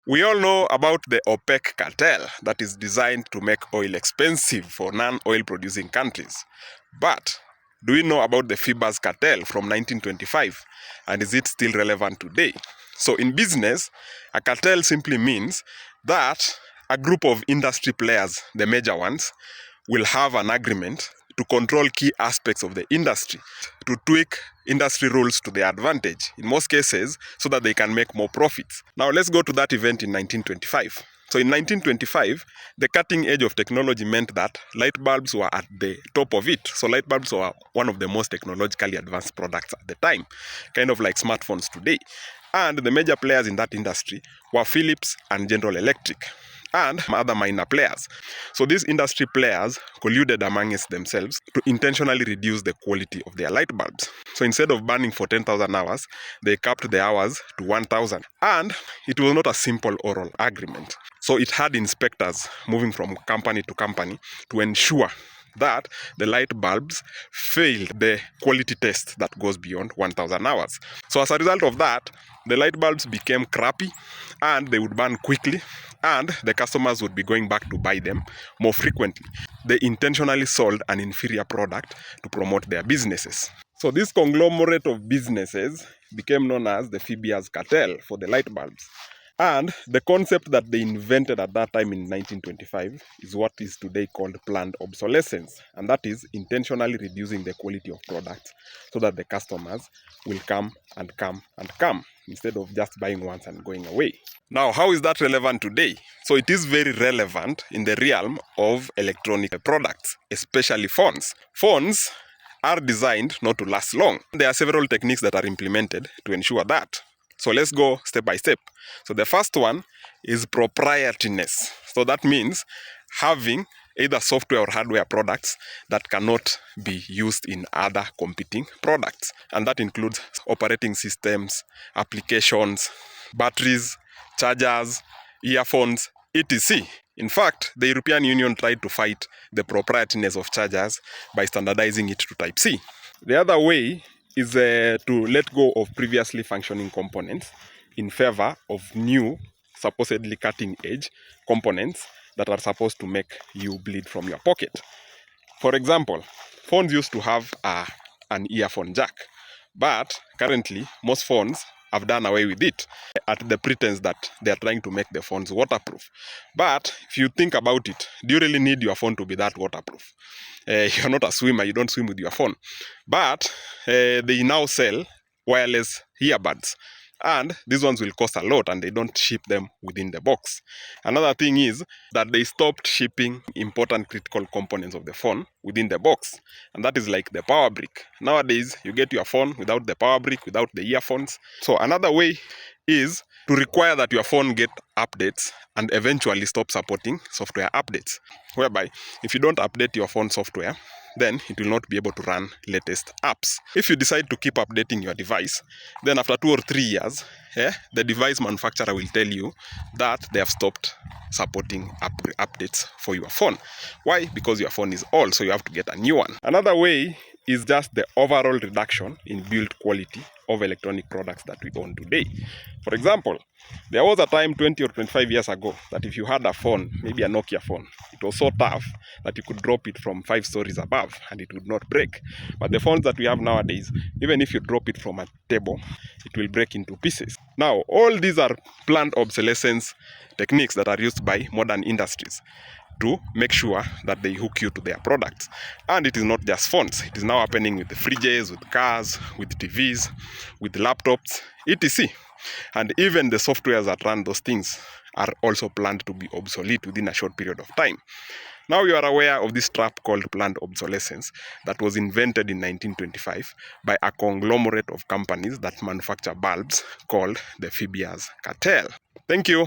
We all know about the OPEC cartel that is designed to make oil expensive for non-oil producing countries. But do we know about the Phoebus Cartel from 1925, and is it still relevant today? So in business, a cartel simply means that a group of industry players, the major ones, will have an agreement to control key aspects of the industry, to tweak industry rules to their advantage, in most cases, so that they can make more profits. Now let's go to that event in 1925. So in 1925, the cutting edge of technology meant that light bulbs were at the top of it. So light bulbs were one of the most technologically advanced products at the time, kind of like smartphones today. And the major players in that industry were Philips and General Electric, and other minor players. So these industry players colluded amongst themselves to intentionally reduce the quality of their light bulbs. So instead of burning for 10,000 hours, they capped the hours to 1,000. And it was not a simple oral agreement. So it had inspectors moving from company to company to ensure that the light bulbs failed the quality test that goes beyond 1,000 hours. So as a result of that, the light bulbs became crappy and they would burn quickly, and the customers would be going back to buy them more frequently. They intentionally sold an inferior product to promote their businesses. So this conglomerate of businesses became known as the Phoebus Cartel for the light bulbs. And the concept that they invented at that time in 1925 is what is today called planned obsolescence. And that is intentionally reducing the quality of products so that the customers will come and come and come instead of just buying once and going away. Now, how is that relevant today? So it is very relevant in the realm of electronic products, especially phones. Phones are designed not to last long. There are several techniques that are implemented to ensure that. So let's go step by step. So the first one is proprietariness. So that means having either software or hardware products that cannot be used in other competing products. And that includes operating systems, applications, batteries, chargers, earphones, etc. In fact, the European Union tried to fight the proprietariness of chargers by standardizing it to Type-C. The other way is to let go of previously functioning components in favor of new, supposedly cutting-edge components that are supposed to make you bleed from your pocket. For example, phones used to have an earphone jack, but currently most phones have done away with it at the pretense that they are trying to make the phones waterproof. But if you think about it, do you really need your phone to be that waterproof? You're not a swimmer, you don't swim with your phone. But they now sell wireless earbuds. And these ones will cost a lot and they don't ship them within the box. Another thing is that they stopped shipping important critical components of the phone within the box. And that is like the power brick. Nowadays, you get your phone without the power brick, without the earphones. So another way is to require that your phone get updates and eventually stop supporting software updates. Whereby, if you don't update your phone software, then it will not be able to run latest apps. If you decide to keep updating your device, then after 2 or 3 years, the device manufacturer will tell you that they have stopped supporting updates for your phone. Why? Because your phone is old, so you have to get a new one. Another way is just the overall reduction in build quality of electronic products that we own today. For example, there was a time 20 or 25 years ago that if you had a phone, maybe a Nokia phone, it was so tough that you could drop it from 5 stories above and it would not break. But the phones that we have nowadays, even if you drop it from a table, it will break into pieces. Now, all these are planned obsolescence techniques that are used by modern industries to make sure that they hook you to their products. And it is not just phones. It is now happening with the fridges, with cars, with TVs, with laptops, etc. And even the softwares that run those things are also planned to be obsolete within a short period of time. Now you are aware of this trap called planned obsolescence that was invented in 1925 by a conglomerate of companies that manufacture bulbs called the Phoebus Cartel. Thank you.